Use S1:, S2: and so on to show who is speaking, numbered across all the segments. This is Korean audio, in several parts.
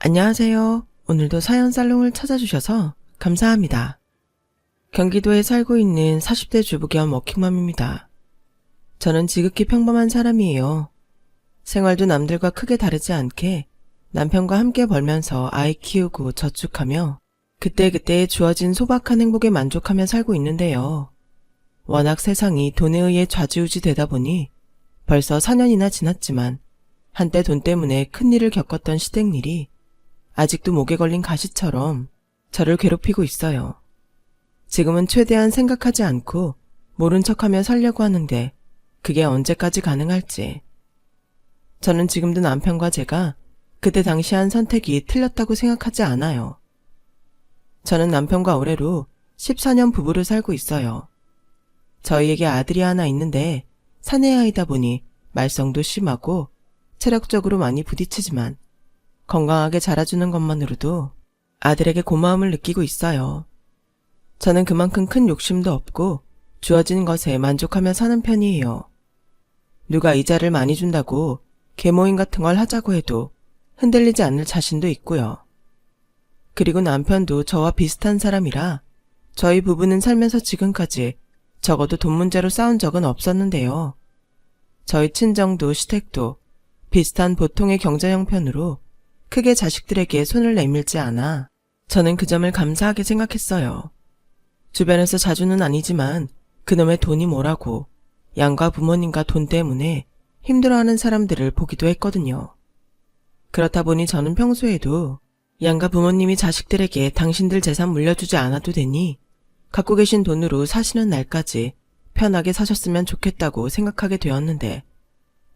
S1: 안녕하세요. 오늘도 사연 살롱을 찾아주셔서 감사합니다. 경기도에 살고 있는 40대 주부 겸 워킹맘입니다. 저는 지극히 평범한 사람이에요. 생활도 남들과 크게 다르지 않게 남편과 함께 벌면서 아이 키우고 저축하며 그때그때 주어진 소박한 행복에 만족하며 살고 있는데요. 워낙 세상이 돈에 의해 좌지우지 되다 보니 벌써 4년이나 지났지만 한때 돈 때문에 큰일을 겪었던 시댁일이 아직도 목에 걸린 가시처럼 저를 괴롭히고 있어요. 지금은 최대한 생각하지 않고 모른 척하며 살려고 하는데 그게 언제까지 가능할지. 저는 지금도 남편과 제가 그때 당시 한 선택이 틀렸다고 생각하지 않아요. 저는 남편과 올해로 14년 부부로 살고 있어요. 저희에게 아들이 하나 있는데 사내아이다 보니 말썽도 심하고 체력적으로 많이 부딪히지만 건강하게 자라주는 것만으로도 아들에게 고마움을 느끼고 있어요. 저는 그만큼 큰 욕심도 없고 주어진 것에 만족하며 사는 편이에요. 누가 이자를 많이 준다고 계모임 같은 걸 하자고 해도 흔들리지 않을 자신도 있고요. 그리고 남편도 저와 비슷한 사람이라 저희 부부는 살면서 지금까지 적어도 돈 문제로 싸운 적은 없었는데요. 저희 친정도 시댁도 비슷한 보통의 경제 형편으로 크게 자식들에게 손을 내밀지 않아 저는 그 점을 감사하게 생각했어요. 주변에서 자주는 아니지만 그놈의 돈이 뭐라고 양가 부모님과 돈 때문에 힘들어하는 사람들을 보기도 했거든요. 그렇다 보니 저는 평소에도 양가 부모님이 자식들에게 당신들 재산 물려주지 않아도 되니 갖고 계신 돈으로 사시는 날까지 편하게 사셨으면 좋겠다고 생각하게 되었는데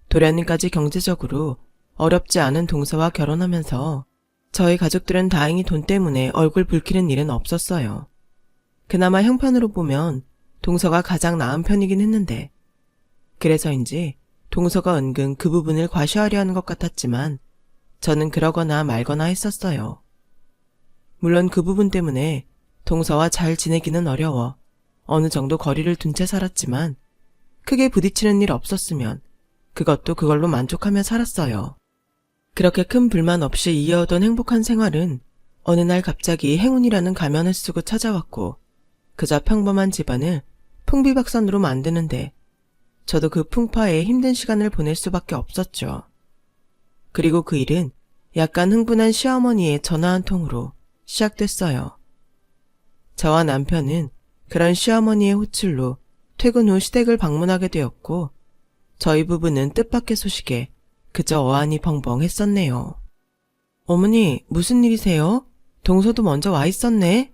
S1: 돌연님까지 경제적으로 어렵지 않은 동서와 결혼하면서 저희 가족들은 다행히 돈 때문에 얼굴 붉히는 일은 없었어요. 그나마 형편으로 보면 동서가 가장 나은 편이긴 했는데 그래서인지 동서가 은근 그 부분을 과시하려 하는 것 같았지만 저는 그러거나 말거나 했었어요. 물론 그 부분 때문에 동서와 잘 지내기는 어려워 어느 정도 거리를 둔 채 살았지만 크게 부딪히는 일 없었으면 그것도 그걸로 만족하며 살았어요. 그렇게 큰 불만 없이 이어오던 행복한 생활은 어느 날 갑자기 행운이라는 가면을 쓰고 찾아왔고 그저 평범한 집안을 풍비박산으로 만드는데 저도 그 풍파에 힘든 시간을 보낼 수밖에 없었죠. 그리고 그 일은 약간 흥분한 시어머니의 전화 한 통으로 시작됐어요. 저와 남편은 그런 시어머니의 호출로 퇴근 후 시댁을 방문하게 되었고 저희 부부는 뜻밖의 소식에 그저 어안이 벙벙했었네요. 어머니, 무슨 일이세요? 동서도 먼저 와 있었네.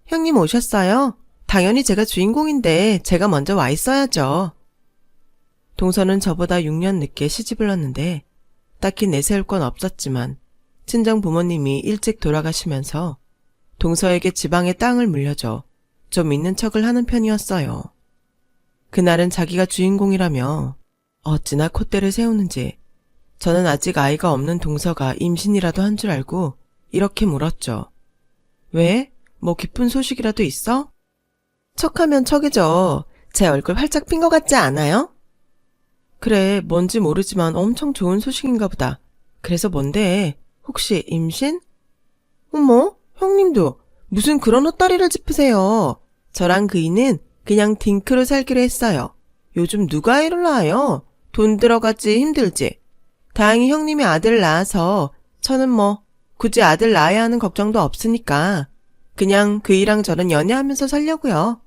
S1: 형님 오셨어요? 당연히 제가 주인공인데 제가 먼저 와 있어야죠. 동서는 저보다 6년 늦게 시집을 왔는데 딱히 내세울 건 없었지만 친정 부모님이 일찍 돌아가시면서 동서에게 지방의 땅을 물려줘 좀 있는 척을 하는 편이었어요. 그날은 자기가 주인공이라며 어찌나 콧대를 세우는지 저는 아직 아이가 없는 동서가 임신이라도 한 줄 알고 이렇게 물었죠. 왜? 뭐 기쁜 소식이라도 있어? 척하면 척이죠. 제 얼굴 활짝 핀 것 같지 않아요? 그래, 뭔지 모르지만 엄청 좋은 소식인가 보다. 그래서 뭔데? 혹시 임신? 어머, 형님도 무슨 그런 헛다리를 짚으세요. 저랑 그이는 그냥 딩크로 살기로 했어요. 요즘 누가 애를 낳아요? 돈 들어가지 힘들지. 다행히 형님이 아들을 낳아서 저는 뭐 굳이 아들 낳아야 하는 걱정도 없으니까 그냥 그이랑 저는 연애하면서 살려고요.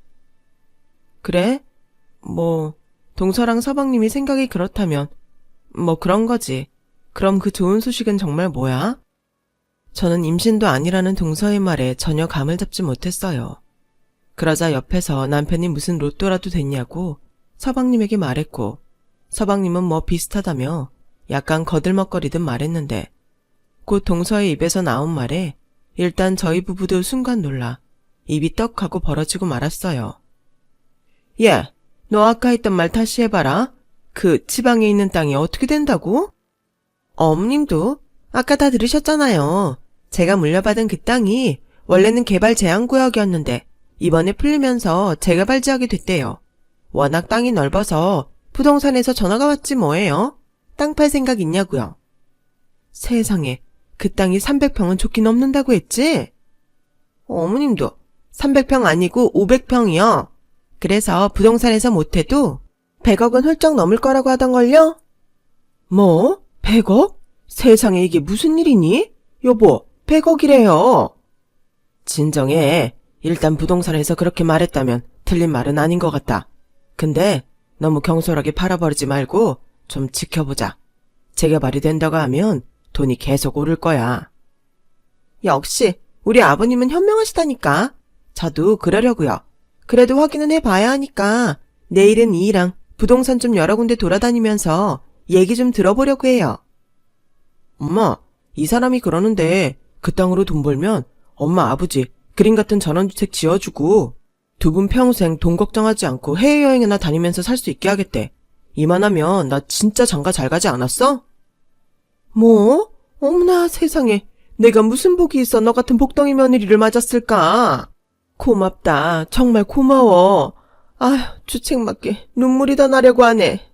S1: 그래? 뭐 동서랑 서방님이 생각이 그렇다면 뭐 그런 거지. 그럼 그 좋은 소식은 정말 뭐야? 저는 임신도 아니라는 동서의 말에 전혀 감을 잡지 못했어요. 그러자 옆에서 남편이 무슨 로또라도 됐냐고 서방님에게 말했고 서방님은 뭐 비슷하다며 약간 거들먹거리듯 말했는데 곧 동서의 입에서 나온 말에 일단 저희 부부도 순간 놀라 입이 떡 하고 벌어지고 말았어요. 야, 너 아까 했던 말 다시 해봐라. 그 지방에 있는 땅이 어떻게 된다고? 어머님도 아까 다 들으셨잖아요. 제가 물려받은 그 땅이 원래는 개발 제한구역이었는데 이번에 풀리면서 재개발 지역이 됐대요. 워낙 땅이 넓어서 부동산에서 전화가 왔지 뭐예요. 땅 팔 생각 있냐고요. 세상에, 그 땅이 300평은 좋게 넘는다고 했지? 어머님도 300평 아니고 500평이요. 그래서 부동산에서 못해도 100억은 훌쩍 넘을 거라고 하던걸요? 뭐? 100억? 세상에 이게 무슨 일이니? 여보, 100억이래요. 진정해. 일단 부동산에서 그렇게 말했다면 틀린 말은 아닌 것 같다. 근데 너무 경솔하게 팔아버리지 말고 좀 지켜보자. 재개발이 된다고 하면 돈이 계속 오를 거야. 역시 우리 아버님은 현명하시다니까. 저도 그러려고요. 그래도 확인은 해봐야 하니까 내일은 이랑 부동산 좀 여러 군데 돌아다니면서 얘기 좀 들어보려고 해요. 엄마, 이 사람이 그러는데 그 땅으로 돈 벌면 엄마 아버지 그림 같은 전원주택 지어주고 두 분 평생 돈 걱정하지 않고 해외여행이나 다니면서 살 수 있게 하겠대. 이만하면 나 진짜 장가 잘 가지 않았어? 뭐? 어머나 세상에. 내가 무슨 복이 있어 너 같은 복덩이 며느리를 맞았을까? 고맙다. 정말 고마워. 아휴, 주책맞게 눈물이 더 나려고 하네.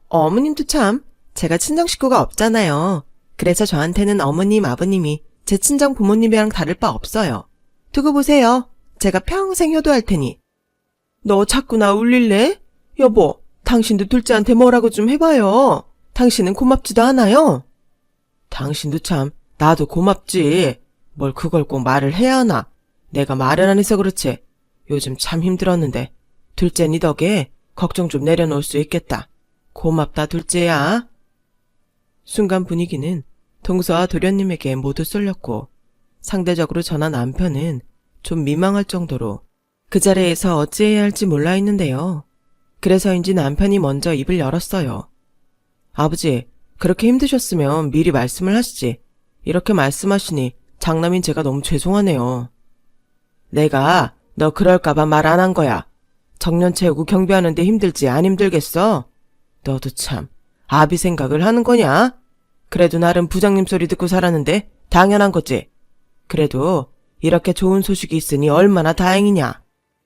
S1: 어머님도 참, 제가 친정 식구가 없잖아요. 그래서 저한테는 어머님, 아버님이 제 친정 부모님이랑 다를 바 없어요. 두고 보세요. 제가 평생 효도할 테니. 너 자꾸 나 울릴래? 여보, 당신도 둘째한테 뭐라고 좀 해봐요. 당신은 고맙지도 않아요. 당신도 참, 나도 고맙지. 뭘 그걸 꼭 말을 해야 하나. 내가 말을 안 해서 그렇지. 요즘 참 힘들었는데 둘째 니 덕에 걱정 좀 내려놓을 수 있겠다. 고맙다 둘째야. 순간 분위기는 동서와 도련님에게 모두 쏠렸고 상대적으로 저나 남편은 좀 민망할 정도로 그 자리에서 어찌해야 할지 몰라 했는데요. 그래서인지 남편이 먼저 입을 열었어요. 아버지, 그렇게 힘드셨으면 미리 말씀을 하시지. 이렇게 말씀하시니 장남인 제가 너무 죄송하네요. 내가 너 그럴까봐 말 안 한 거야. 정년 채우고 경비하는데 힘들지 안 힘들겠어? 너도 참 아비 생각을 하는 거냐? 그래도 나름 부장님 소리 듣고 살았는데 당연한 거지. 그래도 이렇게 좋은 소식이 있으니 얼마나 다행이냐.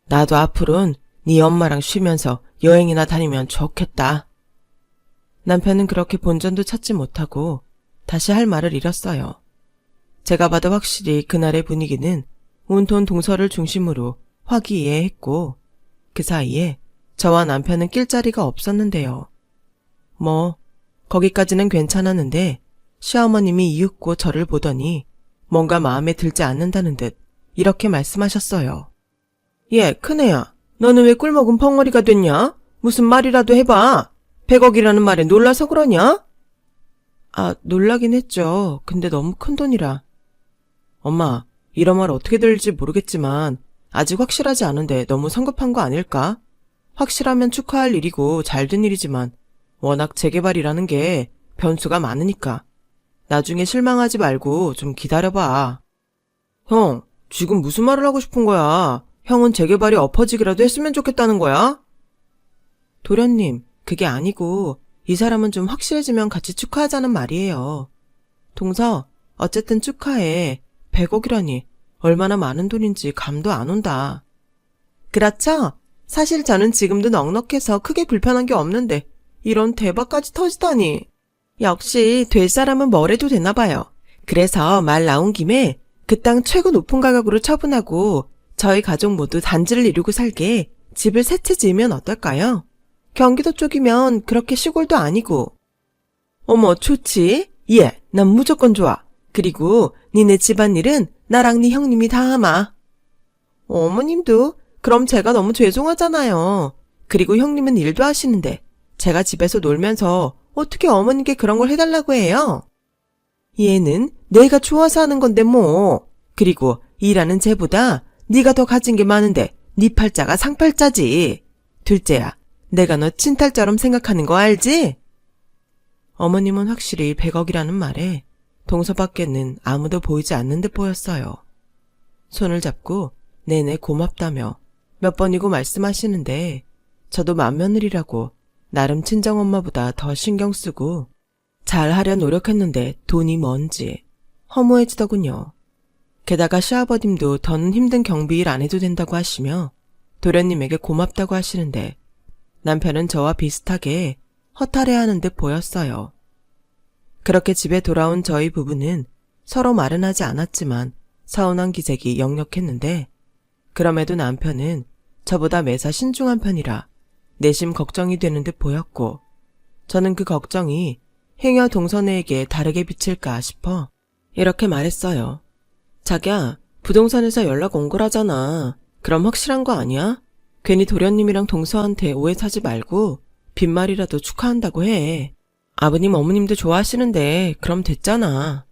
S1: 나도 앞으로는 네 엄마랑 쉬면서 여행이나 다니면 좋겠다. 남편은 그렇게 본전도 찾지 못하고 다시 할 말을 잃었어요. 제가 봐도 확실히 그날의 분위기는 온통 동서를 중심으로 화기애애했고 그 사이에 저와 남편은 낄 자리가 없었는데요. 뭐 거기까지는 괜찮았는데 시어머님이 이윽고 저를 보더니 뭔가 마음에 들지 않는다는 듯 이렇게 말씀하셨어요. 예, 큰애야. 너는 왜 꿀먹은 벙어리가 됐냐? 무슨 말이라도 해봐. 100억이라는 말에 놀라서 그러냐? 아, 놀라긴 했죠. 근데 너무 큰 돈이라. 엄마, 이런 말 어떻게 들릴지 모르겠지만 아직 확실하지 않은데 너무 성급한 거 아닐까? 확실하면 축하할 일이고 잘된 일이지만 워낙 재개발이라는 게 변수가 많으니까 나중에 실망하지 말고 좀 기다려봐. 형, 지금 무슨 말을 하고 싶은 거야? 형은 재개발이 엎어지기라도 했으면 좋겠다는 거야? 도련님, 그게 아니고 이 사람은 좀 확실해지면 같이 축하하자는 말이에요. 동서, 어쨌든 축하해. 100억이라니 얼마나 많은 돈인지 감도 안 온다. 그렇죠? 사실 저는 지금도 넉넉해서 크게 불편한 게 없는데 이런 대박까지 터지다니. 역시 될 사람은 뭐래도 되나 봐요. 그래서 말 나온 김에 그 땅 최고 높은 가격으로 처분하고 저희 가족 모두 단지를 이루고 살게 집을 세 채 지으면 어떨까요? 경기도 쪽이면 그렇게 시골도 아니고. 어머, 좋지? 예, 난 무조건 좋아. 그리고 니네 집안일은 나랑 네 형님이 다 하마. 어머님도? 그럼 제가 너무 죄송하잖아요. 그리고 형님은 일도 하시는데 제가 집에서 놀면서 어떻게 어머님께 그런 걸 해달라고 해요? 얘는 내가 좋아서 하는 건데 뭐. 그리고 일하는 쟤보다 네가 더 가진 게 많은데 네 팔자가 상팔자지. 둘째야, 내가 너 친딸처럼 생각하는 거 알지? 어머님은 확실히 100억이라는 말에 동서밖에는 아무도 보이지 않는 듯 보였어요. 손을 잡고 내내 고맙다며 몇 번이고 말씀하시는데 저도 맏며느리라고 나름 친정엄마보다 더 신경 쓰고 잘하려 노력했는데 돈이 뭔지 허무해지더군요. 게다가 시아버님도 더는 힘든 경비일 안 해도 된다고 하시며 도련님에게 고맙다고 하시는데 남편은 저와 비슷하게 허탈해하는 듯 보였어요. 그렇게 집에 돌아온 저희 부부는 서로 말은 하지 않았지만 서운한 기색이 역력했는데 그럼에도 남편은 저보다 매사 신중한 편이라 내심 걱정이 되는 듯 보였고 저는 그 걱정이 행여 동선애에게 다르게 비칠까 싶어 이렇게 말했어요. 자기야, 부동산에서 연락 온 거라잖아. 그럼 확실한 거 아니야? 괜히 도련님이랑 동서한테 오해 사지 말고 빈말이라도 축하한다고 해. 아버님 어머님도 좋아하시는데 그럼 됐잖아.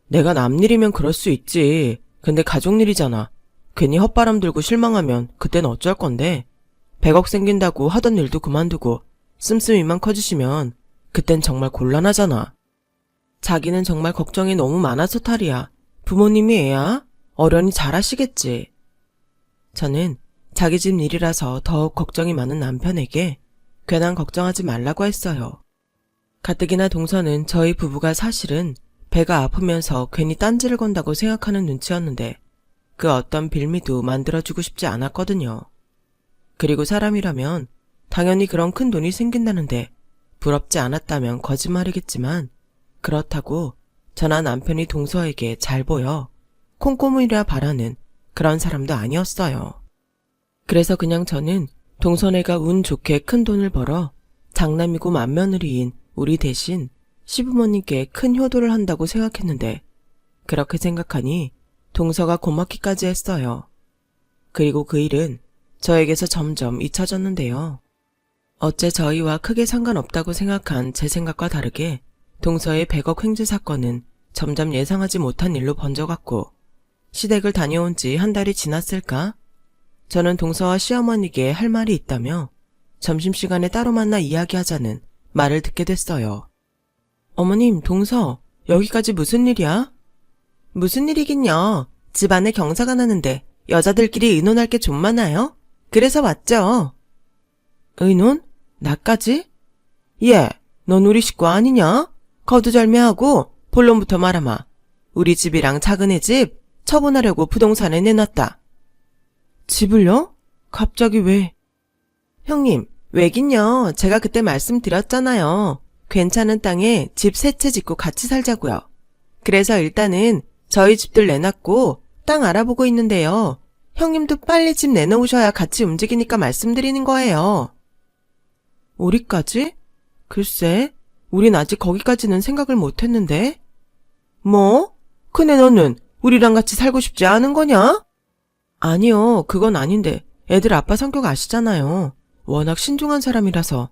S1: 내가 남 일이면 그럴 수 있지. 근데 가족 일이잖아. 괜히 헛바람 들고 실망하면 그땐 어쩔 건데. 100억 생긴다고 하던 일도 그만두고 씀씀이만 커지시면 그땐 정말 곤란하잖아. 자기는 정말 걱정이 너무 많아서 탈이야. 부모님이 애야? 어련히 잘하시겠지. 저는 자기 집 일이라서 더욱 걱정이 많은 남편에게 괜한 걱정하지 말라고 했어요. 가뜩이나 동서는 저희 부부가 사실은 배가 아프면서 괜히 딴지를 건다고 생각하는 눈치였는데 그 어떤 빌미도 만들어주고 싶지 않았거든요. 그리고 사람이라면 당연히 그런 큰 돈이 생긴다는데 부럽지 않았다면 거짓말이겠지만 그렇다고 저나 남편이 동서에게 잘 보여 콩고물이라 바라는 그런 사람도 아니었어요. 그래서 그냥 저는 동서네가 운 좋게 큰 돈을 벌어 장남이고 맏며느리인 우리 대신 시부모님께 큰 효도를 한다고 생각했는데 그렇게 생각하니 동서가 고맙기까지 했어요. 그리고 그 일은 저에게서 점점 잊혀졌는데요. 어째 저희와 크게 상관없다고 생각한 제 생각과 다르게 동서의 100억 횡재 사건은 점점 예상하지 못한 일로 번져갔고 시댁을 다녀온 지 한 달이 지났을까? 저는 동서와 시어머니에게 할 말이 있다며 점심시간에 따로 만나 이야기하자는 말을 듣게 됐어요. 어머님, 동서, 여기까지 무슨 일이야? 무슨 일이긴요. 집안에 경사가 나는데 여자들끼리 의논할 게 좀 많아요? 그래서 왔죠. 의논? 나까지? 예, 넌 우리 식구 아니냐? 거두절미하고 본론부터 말하마. 우리 집이랑 작은애 집 처분하려고 부동산에 내놨다. 집을요? 갑자기 왜? 형님, 왜긴요. 제가 그때 말씀드렸잖아요. 괜찮은 땅에 집 세 채 짓고 같이 살자고요. 그래서 일단은 저희 집들 내놨고 땅 알아보고 있는데요. 형님도 빨리 집 내놓으셔야 같이 움직이니까 말씀드리는 거예요. 우리까지? 글쎄, 우린 아직 거기까지는 생각을 못했는데. 뭐? 근데 너는 우리랑 같이 살고 싶지 않은 거냐? 아니요, 그건 아닌데 애들 아빠 성격 아시잖아요. 워낙 신중한 사람이라서.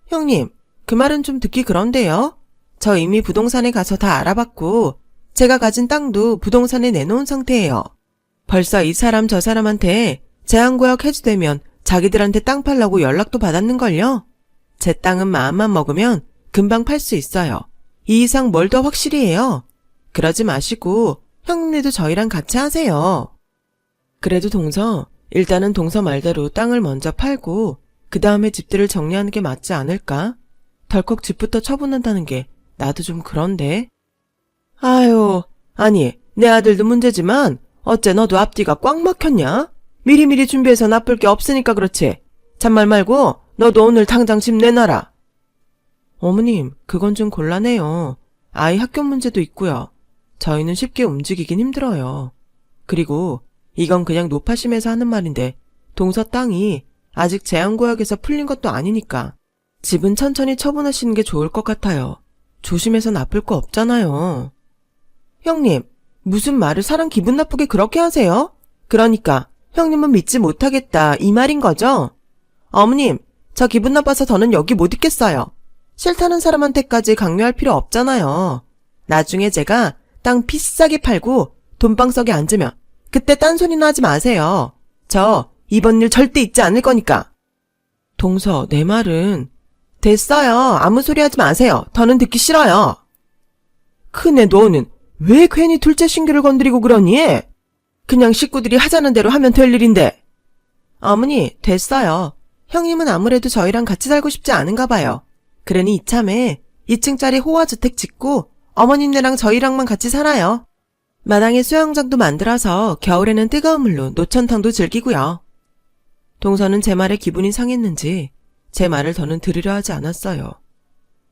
S1: 형님, 그 말은 좀 듣기 그런데요. 저 이미 부동산에 가서 다 알아봤고 제가 가진 땅도 부동산에 내놓은 상태예요. 벌써 이 사람 저 사람한테 제한구역 해주되면 자기들한테 땅 팔라고 연락도 받았는걸요. 제 땅은 마음만 먹으면 금방 팔 수 있어요. 이 이상 뭘 더 확실히 해요. 그러지 마시고 형님네도 저희랑 같이 하세요. 그래도 동서, 일단은 동서 말대로 땅을 먼저 팔고 그 다음에 집들을 정리하는 게 맞지 않을까? 덜컥 집부터 처분한다는 게 나도 좀 그런데. 아유, 아니 내 아들도 문제지만 어째 너도 앞뒤가 꽉 막혔냐? 미리미리 준비해서 나쁠 게 없으니까 그렇지. 잔말 말고 너도 오늘 당장 집 내놔라. 어머님, 그건 좀 곤란해요. 아이 학교 문제도 있고요. 저희는 쉽게 움직이긴 힘들어요. 그리고 이건 그냥 노파심에서 하는 말인데 동서 땅이 아직 제한구역에서 풀린 것도 아니니까 집은 천천히 처분하시는 게 좋을 것 같아요. 조심해서 나쁠 거 없잖아요. 형님, 무슨 말을 사람 기분 나쁘게 그렇게 하세요? 그러니까 형님은 믿지 못하겠다 이 말인 거죠? 어머님, 저 기분 나빠서 더는 여기 못 있겠어요. 싫다는 사람한테까지 강요할 필요 없잖아요. 나중에 제가 땅 비싸게 팔고 돈방석에 앉으면 그때 딴소리나 하지 마세요. 저 이번 일 절대 잊지 않을 거니까. 동서, 내 말은. 됐어요. 아무 소리 하지 마세요. 더는 듣기 싫어요. 큰애 너는 왜 괜히 둘째 신규를 건드리고 그러니? 그냥 식구들이 하자는 대로 하면 될 일인데. 어머니, 됐어요. 형님은 아무래도 저희랑 같이 살고 싶지 않은가 봐요. 그러니 이참에 2층짜리 호화주택 짓고 어머님네랑 저희랑만 같이 살아요. 마당에 수영장도 만들어서 겨울에는 뜨거운 물로 노천탕도 즐기고요. 동서는 제 말에 기분이 상했는지 제 말을 더는 들으려 하지 않았어요.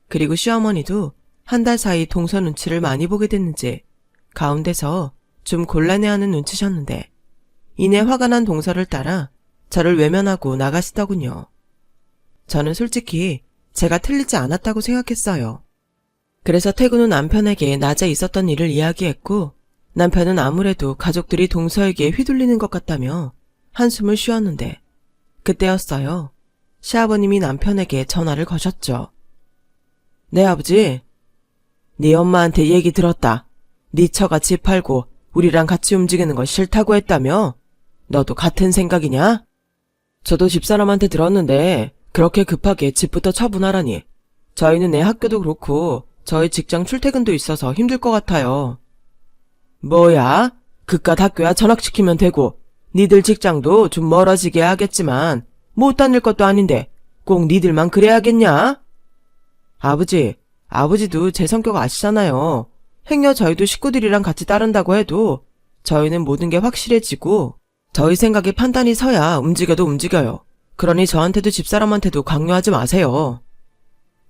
S1: 그리고 시어머니도 한 달 사이 동서 눈치를 많이 보게 됐는지 가운데서 좀 곤란해하는 눈치셨는데 이내 화가 난 동서를 따라 저를 외면하고 나가시더군요. 저는 솔직히 제가 틀리지 않았다고 생각했어요. 그래서 퇴근 후 남편에게 낮에 있었던 일을 이야기했고 남편은 아무래도 가족들이 동서에게 휘둘리는 것 같다며 한숨을 쉬었는데 그때였어요. 시아버님이 남편에게 전화를 거셨죠. 네, 아버지. 네 엄마한테 얘기 들었다. 네 처가 집 팔고 우리랑 같이 움직이는 거 싫다고 했다며? 너도 같은 생각이냐? 저도 집사람한테 들었는데 그렇게 급하게 집부터 처분하라니. 저희는 애 학교도 그렇고 저희 직장 출퇴근도 있어서 힘들 것 같아요. 뭐야? 그깟 학교야 전학시키면 되고 니들 직장도 좀 멀어지게 하겠지만 못 다닐 것도 아닌데 꼭 니들만 그래야겠냐? 아버지, 아버지도 제 성격 아시잖아요. 행여 저희도 식구들이랑 같이 따른다고 해도 저희는 모든 게 확실해지고 저희 생각에 판단이 서야 움직여도 움직여요. 그러니 저한테도 집사람한테도 강요하지 마세요.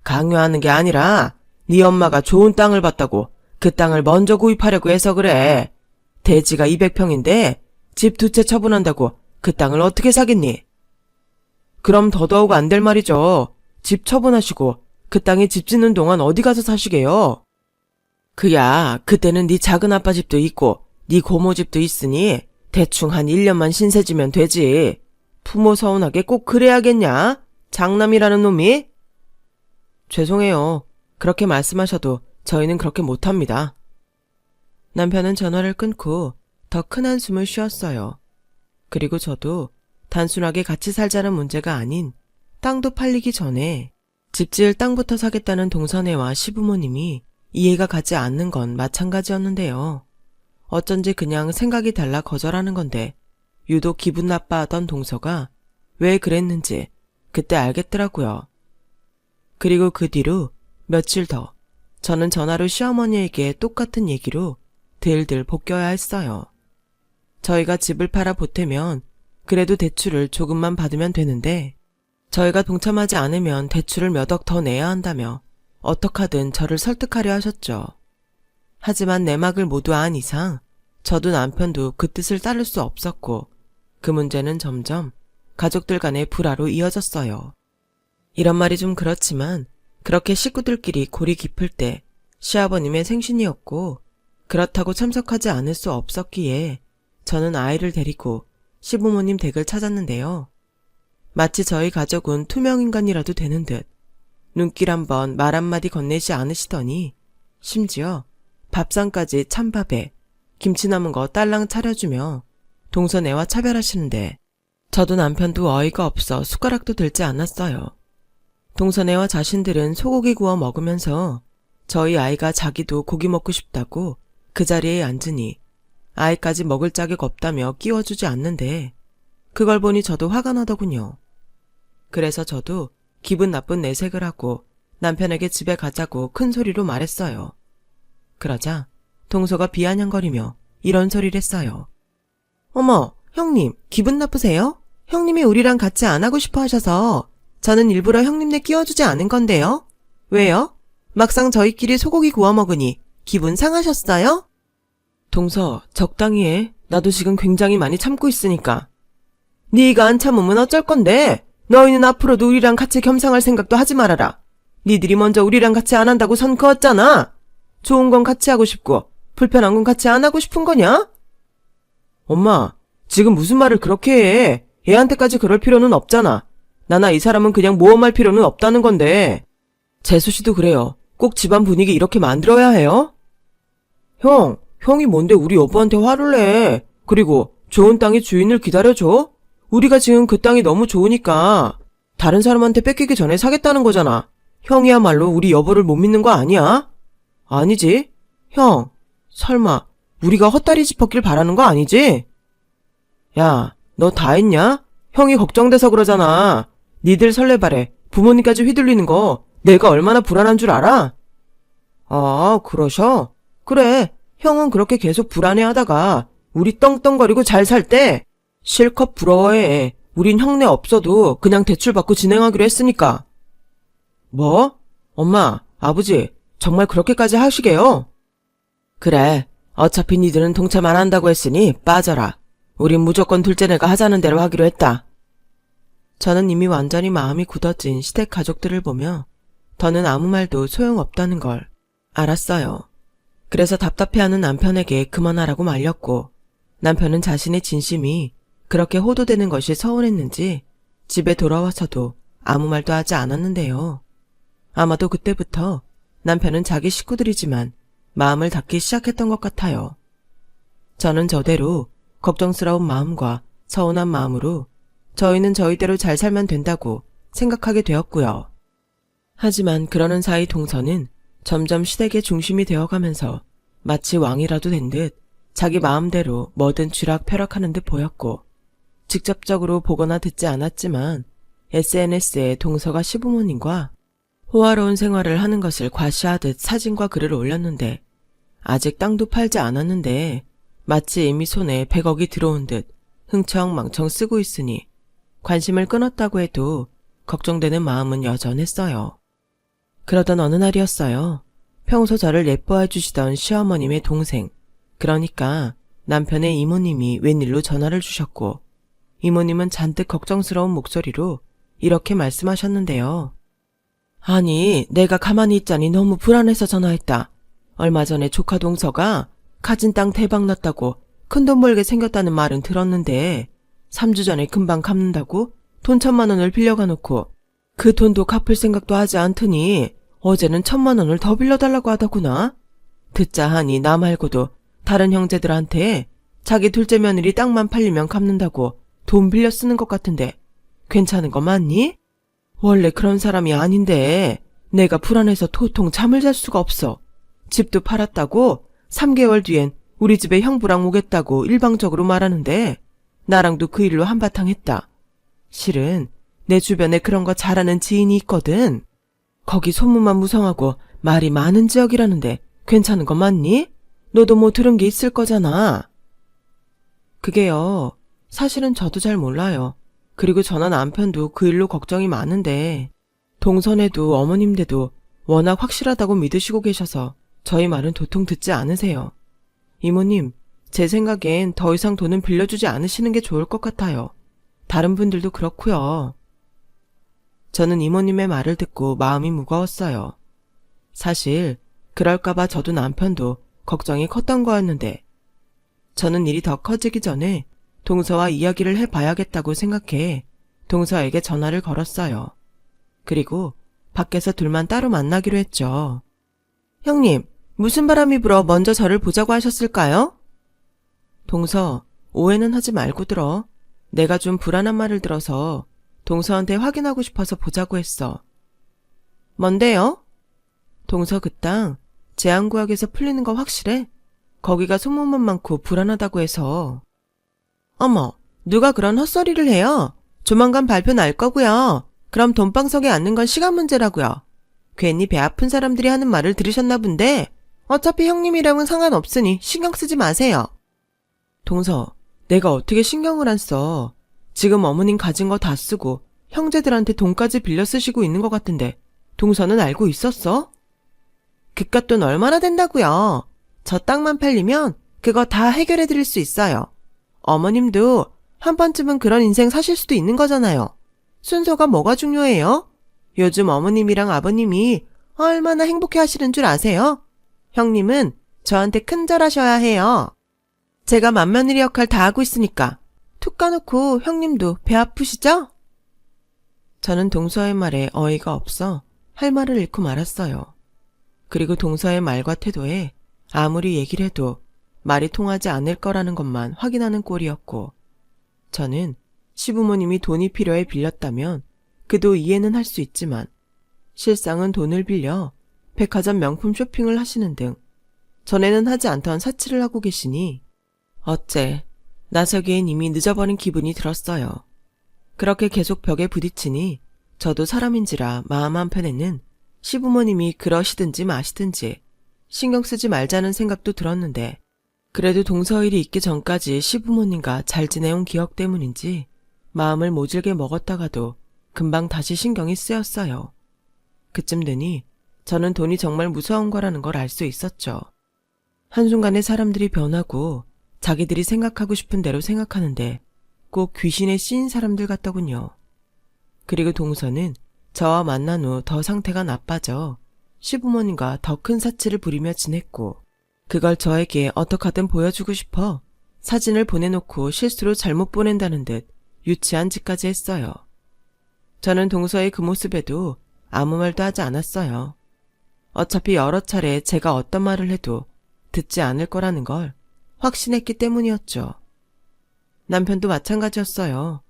S1: 강요하는 게 아니라 네 엄마가 좋은 땅을 봤다고 그 땅을 먼저 구입하려고 해서 그래. 대지가 200평인데 집 2채 처분한다고 그 땅을 어떻게 사겠니? 그럼 더더욱 안 될 말이죠. 집 처분하시고 그 땅에 집 짓는 동안 어디 가서 사시게요? 그야 그때는 네 작은 아빠 집도 있고 네 고모 집도 있으니 대충 한 1년만 신세지면 되지. 부모 서운하게 꼭 그래야겠냐? 장남이라는 놈이? 죄송해요. 그렇게 말씀하셔도 저희는 그렇게 못합니다. 남편은 전화를 끊고 더 큰 한숨을 쉬었어요. 그리고 저도 단순하게 같이 살자는 문제가 아닌 땅도 팔리기 전에 집 지을 땅부터 사겠다는 동서네와 시부모님이 이해가 가지 않는 건 마찬가지였는데요. 어쩐지 그냥 생각이 달라 거절하는 건데 유독 기분 나빠하던 동서가 왜 그랬는지 그때 알겠더라고요. 그리고 그 뒤로 며칠 더 저는 전화로 시어머니에게 똑같은 얘기로 들들 볶여야 했어요. 저희가 집을 팔아 보태면 그래도 대출을 조금만 받으면 되는데 저희가 동참하지 않으면 대출을 몇 억 더 내야 한다며 어떡하든 저를 설득하려 하셨죠. 하지만 내막을 모두 안 이상 저도 남편도 그 뜻을 따를 수 없었고 그 문제는 점점 가족들 간의 불화로 이어졌어요. 이런 말이 좀 그렇지만 그렇게 식구들끼리 골이 깊을 때 시아버님의 생신이었고 그렇다고 참석하지 않을 수 없었기에 저는 아이를 데리고 시부모님 댁을 찾았는데요. 마치 저희 가족은 투명인간이라도 되는 듯 눈길 한번 말 한마디 건네지 않으시더니 심지어 밥상까지 찬밥에 김치 남은 거 딸랑 차려주며 동서네와 차별하시는데 저도 남편도 어이가 없어 숟가락도 들지 않았어요. 동서네와 자신들은 소고기 구워 먹으면서 저희 아이가 자기도 고기 먹고 싶다고 그 자리에 앉으니 아이까지 먹을 자격 없다며 끼워주지 않는데 그걸 보니 저도 화가 나더군요. 그래서 저도 기분 나쁜 내색을 하고 남편에게 집에 가자고 큰 소리로 말했어요. 그러자 동서가 비아냥거리며 이런 소리를 했어요. 어머, 형님, 기분 나쁘세요? 형님이 우리랑 같이 안 하고 싶어 하셔서 저는 일부러 형님네 끼워주지 않은 건데요. 왜요? 막상 저희끼리 소고기 구워 먹으니 기분 상하셨어요? 동서, 적당히 해. 나도 지금 굉장히 많이 참고 있으니까. 네가 안 참으면 어쩔 건데? 너희는 앞으로도 우리랑 같이 겸상할 생각도 하지 말아라. 니들이 먼저 우리랑 같이 안 한다고 선 그었잖아. 좋은 건 같이 하고 싶고 불편한 건 같이 안 하고 싶은 거냐? 엄마, 지금 무슨 말을 그렇게 해. 애한테까지 그럴 필요는 없잖아. 나나 이 사람은 그냥 모험할 필요는 없다는 건데. 재수 씨도 그래요. 꼭 집안 분위기 이렇게 만들어야 해요? 형이 뭔데 우리 여보한테 화를 내. 그리고 좋은 땅의 주인을 기다려줘? 우리가 지금 그 땅이 너무 좋으니까 다른 사람한테 뺏기기 전에 사겠다는 거잖아. 형이야말로 우리 여보를 못 믿는 거 아니야? 아니지? 형, 설마 우리가 헛다리 짚었길 바라는 거 아니지? 야, 너 다 했냐? 형이 걱정돼서 그러잖아. 니들 설레발에 부모님까지 휘둘리는 거 내가 얼마나 불안한 줄 알아? 아, 그러셔? 그래, 형은 그렇게 계속 불안해하다가 우리 떵떵거리고 잘 살 때 실컷 부러워해. 우린 형네 없어도 그냥 대출 받고 진행하기로 했으니까. 뭐? 엄마, 아버지, 정말 그렇게까지 하시게요? 그래, 어차피 니들은 동참 안 한다고 했으니 빠져라. 우린 무조건 둘째 내가 하자는 대로 하기로 했다. 저는 이미 완전히 마음이 굳어진 시댁 가족들을 보며 더는 아무 말도 소용없다는 걸 알았어요. 그래서 답답해하는 남편에게 그만하라고 말렸고, 남편은 자신의 진심이 그렇게 호도되는 것이 서운했는지 집에 돌아와서도 아무 말도 하지 않았는데요. 아마도 그때부터 남편은 자기 식구들이지만 마음을 닫기 시작했던 것 같아요. 저는 저대로 걱정스러운 마음과 서운한 마음으로 저희는 저희대로 잘 살면 된다고 생각하게 되었고요. 하지만 그러는 사이 동서는 점점 시댁의 중심이 되어가면서 마치 왕이라도 된 듯 자기 마음대로 뭐든 쥐락펴락하는 듯 보였고, 직접적으로 보거나 듣지 않았지만 SNS에 동서가 시부모님과 호화로운 생활을 하는 것을 과시하듯 사진과 글을 올렸는데, 아직 땅도 팔지 않았는데 마치 이미 손에 100억이 들어온 듯 흥청망청 쓰고 있으니 관심을 끊었다고 해도 걱정되는 마음은 여전했어요. 그러던 어느 날이었어요. 평소 저를 예뻐해 주시던 시어머님의 동생, 그러니까 남편의 이모님이 웬일로 전화를 주셨고, 이모님은 잔뜩 걱정스러운 목소리로 이렇게 말씀하셨는데요. 아니, 내가 가만히 있자니 너무 불안해서 전화했다. 얼마 전에 조카 동서가 가진 땅 대박 났다고 큰돈 벌게 생겼다는 말은 들었는데 3주 전에 금방 갚는다고 돈 1,000만 원을 빌려가 놓고 그 돈도 갚을 생각도 하지 않더니 어제는 1,000만 원을 더 빌려달라고 하더구나. 듣자 하니 나 말고도 다른 형제들한테 자기 둘째 며느리 땅만 팔리면 갚는다고 돈 빌려 쓰는 것 같은데 괜찮은 거 맞니? 원래 그런 사람이 아닌데 내가 불안해서 도통 잠을 잘 수가 없어. 집도 팔았다고 3개월 뒤엔 우리 집에 형부랑 오겠다고 일방적으로 말하는데 나랑도 그 일로 한바탕 했다. 실은 내 주변에 그런 거 잘하는 지인이 있거든. 거기 소문만 무성하고 말이 많은 지역이라는데 괜찮은 거 맞니? 너도 뭐 들은 게 있을 거잖아. 그게요. 사실은 저도 잘 몰라요. 그리고 저나 남편도 그 일로 걱정이 많은데 동선에도 어머님들도 워낙 확실하다고 믿으시고 계셔서 저희 말은 도통 듣지 않으세요. 이모님, 제 생각엔 더 이상 돈은 빌려주지 않으시는 게 좋을 것 같아요. 다른 분들도 그렇고요. 저는 이모님의 말을 듣고 마음이 무거웠어요. 사실 그럴까봐 저도 남편도 걱정이 컸던 거였는데 저는 일이 더 커지기 전에 동서와 이야기를 해봐야겠다고 생각해 동서에게 전화를 걸었어요. 그리고 밖에서 둘만 따로 만나기로 했죠. 형님, 무슨 바람이 불어 먼저 저를 보자고 하셨을까요? 동서, 오해는 하지 말고 들어. 내가 좀 불안한 말을 들어서 동서한테 확인하고 싶어서 보자고 했어. 뭔데요? 동서 그 땅 제한구역에서 풀리는 거 확실해? 거기가 소문만 많고 불안하다고 해서. 어머, 누가 그런 헛소리를 해요? 조만간 발표 날 거고요. 그럼 돈방석에 앉는 건 시간 문제라고요. 괜히 배 아픈 사람들이 하는 말을 들으셨나 본데 어차피 형님이랑은 상관없으니 신경 쓰지 마세요. 동서, 내가 어떻게 신경을 안 써. 지금 어머님 가진 거 다 쓰고 형제들한테 돈까지 빌려 쓰시고 있는 것 같은데 동서는 알고 있었어? 그깟 돈 얼마나 된다고요? 저 땅만 팔리면 그거 다 해결해 드릴 수 있어요. 어머님도 한 번쯤은 그런 인생 사실 수도 있는 거잖아요. 순서가 뭐가 중요해요? 요즘 어머님이랑 아버님이 얼마나 행복해 하시는 줄 아세요? 형님은 저한테 큰절하셔야 해요. 제가 맏며느리 역할 다 하고 있으니까 툭 까놓고 형님도 배 아프시죠? 저는 동서의 말에 어이가 없어 할 말을 잃고 말았어요. 그리고 동서의 말과 태도에 아무리 얘기를 해도 말이 통하지 않을 거라는 것만 확인하는 꼴이었고, 저는 시부모님이 돈이 필요해 빌렸다면 그도 이해는 할 수 있지만 실상은 돈을 빌려 백화점 명품 쇼핑을 하시는 등 전에는 하지 않던 사치를 하고 계시니 어째 나서기엔 이미 늦어버린 기분이 들었어요. 그렇게 계속 벽에 부딪히니 저도 사람인지라 마음 한편에는 시부모님이 그러시든지 마시든지 신경 쓰지 말자는 생각도 들었는데, 그래도 동서일이 있기 전까지 시부모님과 잘 지내온 기억 때문인지 마음을 모질게 먹었다가도 금방 다시 신경이 쓰였어요. 그쯤 되니 저는 돈이 정말 무서운 거라는 걸 알 수 있었죠. 한순간에 사람들이 변하고 자기들이 생각하고 싶은 대로 생각하는데 꼭 귀신에 씌인 사람들 같더군요. 그리고 동서는 저와 만난 후 더 상태가 나빠져 시부모님과 더 큰 사치를 부리며 지냈고 그걸 저에게 어떡하든 보여주고 싶어 사진을 보내놓고 실수로 잘못 보낸다는 듯 유치한 짓까지 했어요. 저는 동서의 그 모습에도 아무 말도 하지 않았어요. 어차피 여러 차례 제가 어떤 말을 해도 듣지 않을 거라는 걸 확신했기 때문이었죠. 남편도 마찬가지였어요.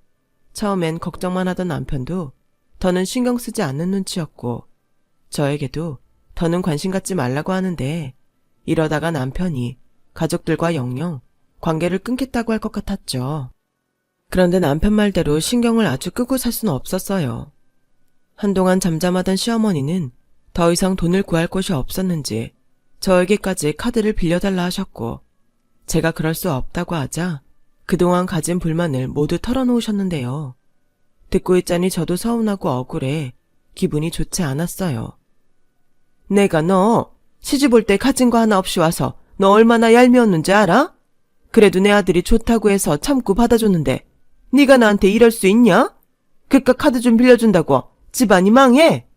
S1: 처음엔 걱정만 하던 남편도 더는 신경 쓰지 않는 눈치였고 저에게도 더는 관심 갖지 말라고 하는데 이러다가 남편이 가족들과 영영 관계를 끊겠다고 할 것 같았죠. 그런데 남편 말대로 신경을 아주 끄고 살 수는 없었어요. 한동안 잠잠하던 시어머니는 더 이상 돈을 구할 곳이 없었는지 저에게까지 카드를 빌려달라 하셨고 제가 그럴 수 없다고 하자 그동안 가진 불만을 모두 털어놓으셨는데요. 듣고 있자니 저도 서운하고 억울해 기분이 좋지 않았어요. 내가 너 시집 올 때 가진 거 하나 없이 와서 너 얼마나 얄미웠는지 알아? 그래도 내 아들이 좋다고 해서 참고 받아줬는데 네가 나한테 이럴 수 있냐? 그깟 카드 좀 빌려준다고 집안이 망해?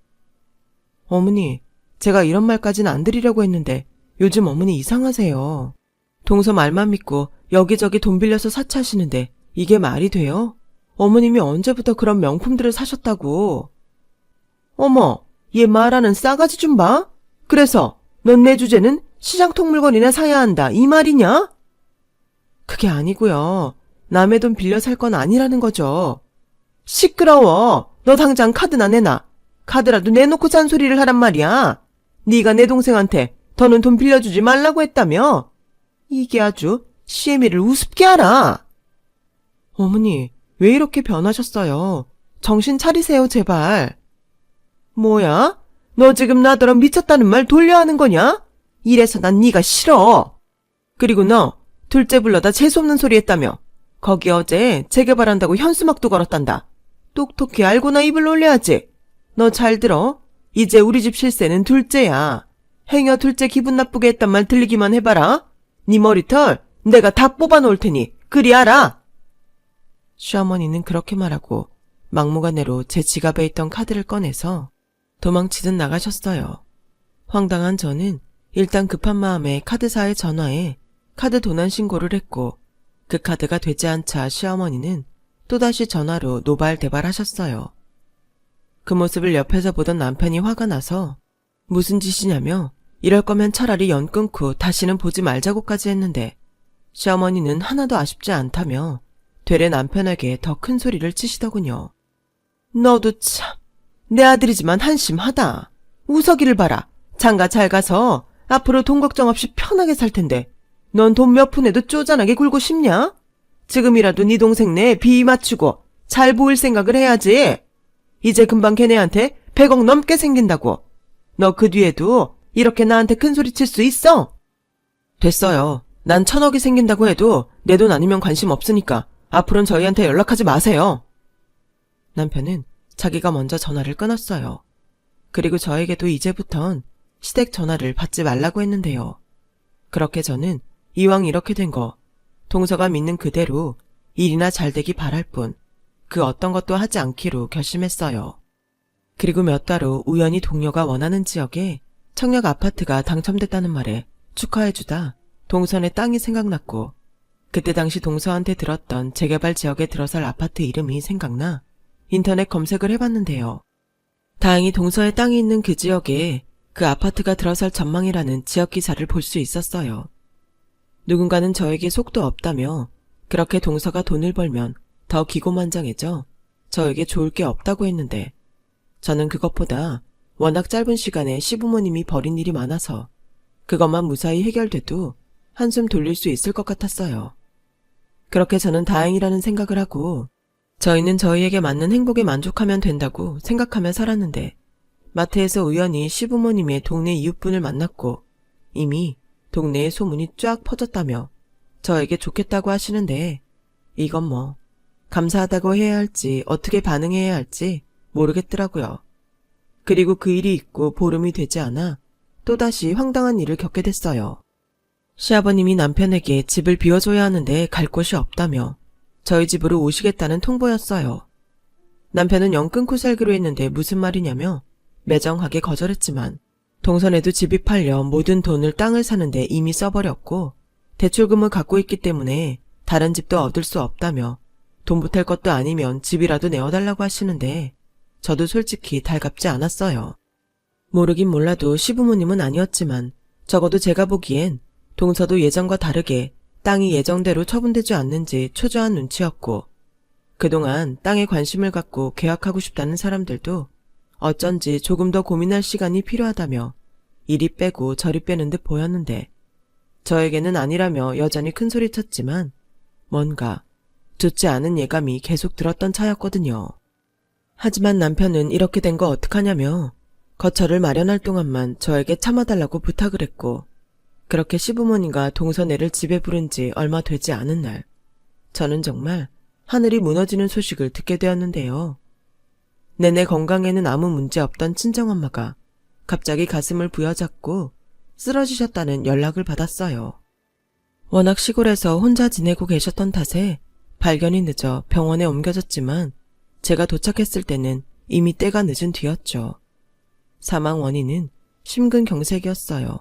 S1: 어머니, 제가 이런 말까지는 안 드리려고 했는데 요즘 어머니 이상하세요. 동서 말만 믿고 여기저기 돈 빌려서 사치하시는데 이게 말이 돼요? 어머님이 언제부터 그런 명품들을 사셨다고. 어머, 얘 말하는 싸가지 좀 봐. 그래서 넌 내 주제는 시장통 물건이나 사야 한다 이 말이냐? 그게 아니고요. 남의 돈 빌려 살 건 아니라는 거죠. 시끄러워. 너 당장 카드나 내놔. 카드라도 내놓고 잔소리를 하란 말이야. 네가 내 동생한테 더는 돈 빌려주지 말라고 했다며? 이게 아주 시애미를 우습게 알아. 어머니, 왜 이렇게 변하셨어요? 정신 차리세요, 제발. 뭐야? 너 지금 나더러 미쳤다는 말 돌려 하는 거냐? 이래서 난 네가 싫어. 그리고 너 둘째 불러다 재수없는 소리 했다며. 거기 어제 재개발한다고 현수막도 걸었단다. 똑똑히 알고나 입을 올려야지. 너 잘 들어. 이제 우리 집 실세는 둘째야. 행여 둘째 기분 나쁘게 했단 말 들리기만 해봐라. 네 머리털 내가 다 뽑아놓을 테니 그리 알아. 시어머니는 그렇게 말하고 막무가내로 제 지갑에 있던 카드를 꺼내서 도망치듯 나가셨어요. 황당한 저는 일단 급한 마음에 카드사에 전화해 카드 도난 신고를 했고 그 카드가 되지 않자 시어머니는 또다시 전화로 노발대발하셨어요. 그 모습을 옆에서 보던 남편이 화가 나서 무슨 짓이냐며 이럴 거면 차라리 연 끊고 다시는 보지 말자고까지 했는데 시어머니는 하나도 아쉽지 않다며 되레 남편에게 더 큰 소리를 치시더군요. 너도 참, 내 아들이지만 한심하다. 우석이를 봐라. 장가 잘 가서 앞으로 돈 걱정 없이 편하게 살 텐데 넌 돈 몇 푼에도 쪼잔하게 굴고 싶냐? 지금이라도 네 동생 내 비위 맞추고 잘 보일 생각을 해야지. 이제 금방 걔네한테 100억 넘게 생긴다고. 너 그 뒤에도 이렇게 나한테 큰 소리 칠 수 있어? 됐어요. 난 1000억이 생긴다고 해도 내 돈 아니면 관심 없으니까 앞으로는 저희한테 연락하지 마세요. 남편은 자기가 먼저 전화를 끊었어요. 그리고 저에게도 이제부턴 시댁 전화를 받지 말라고 했는데요. 그렇게 저는 이왕 이렇게 된 거 동서가 믿는 그대로 일이나 잘 되기 바랄 뿐 그 어떤 것도 하지 않기로 결심했어요. 그리고 몇 달 후 우연히 동료가 원하는 지역에 청약 아파트가 당첨됐다는 말에 축하해주다 동선의 땅이 생각났고 그때 당시 동서한테 들었던 재개발 지역에 들어설 아파트 이름이 생각나 인터넷 검색을 해봤는데요. 다행히 동서의 땅이 있는 그 지역에 그 아파트가 들어설 전망이라는 지역 기사를 볼 수 있었어요. 누군가는 저에게 속도 없다며 그렇게 동서가 돈을 벌면 더 기고만장해져 저에게 좋을 게 없다고 했는데 저는 그것보다 워낙 짧은 시간에 시부모님이 벌인 일이 많아서 그것만 무사히 해결돼도 한숨 돌릴 수 있을 것 같았어요. 그렇게 저는 다행이라는 생각을 하고 저희는 저희에게 맞는 행복에 만족하면 된다고 생각하며 살았는데 마트에서 우연히 시부모님의 동네 이웃분을 만났고 이미 동네에 소문이 쫙 퍼졌다며 저에게 좋겠다고 하시는데 이건 뭐 감사하다고 해야 할지 어떻게 반응해야 할지 모르겠더라고요. 그리고 그 일이 있고 보름이 되지 않아 또다시 황당한 일을 겪게 됐어요. 시아버님이 남편에게 집을 비워줘야 하는데 갈 곳이 없다며 저희 집으로 오시겠다는 통보였어요. 남편은 영 끊고 살기로 했는데 무슨 말이냐며 매정하게 거절했지만 동선에도 집이 팔려 모든 돈을 땅을 사는데 이미 써버렸고 대출금을 갖고 있기 때문에 다른 집도 얻을 수 없다며 돈 보탤 것도 아니면 집이라도 내어달라고 하시는데 저도 솔직히 달갑지 않았어요. 모르긴 몰라도 시부모님은 아니었지만 적어도 제가 보기엔 동서도 예전과 다르게 땅이 예정대로 처분되지 않는지 초조한 눈치였고 그동안 땅에 관심을 갖고 계약하고 싶다는 사람들도 어쩐지 조금 더 고민할 시간이 필요하다며 이리 빼고 저리 빼는 듯 보였는데 저에게는 아니라며 여전히 큰소리쳤지만 뭔가 좋지 않은 예감이 계속 들었던 차였거든요. 하지만 남편은 이렇게 된 거 어떡하냐며 거처를 마련할 동안만 저에게 참아달라고 부탁을 했고 그렇게 시부모님과 동서네를 집에 부른 지 얼마 되지 않은 날 저는 정말 하늘이 무너지는 소식을 듣게 되었는데요. 내내 건강에는 아무 문제 없던 친정엄마가 갑자기 가슴을 부여잡고 쓰러지셨다는 연락을 받았어요. 워낙 시골에서 혼자 지내고 계셨던 탓에 발견이 늦어 병원에 옮겨졌지만 제가 도착했을 때는 이미 때가 늦은 뒤였죠. 사망 원인은 심근경색이었어요.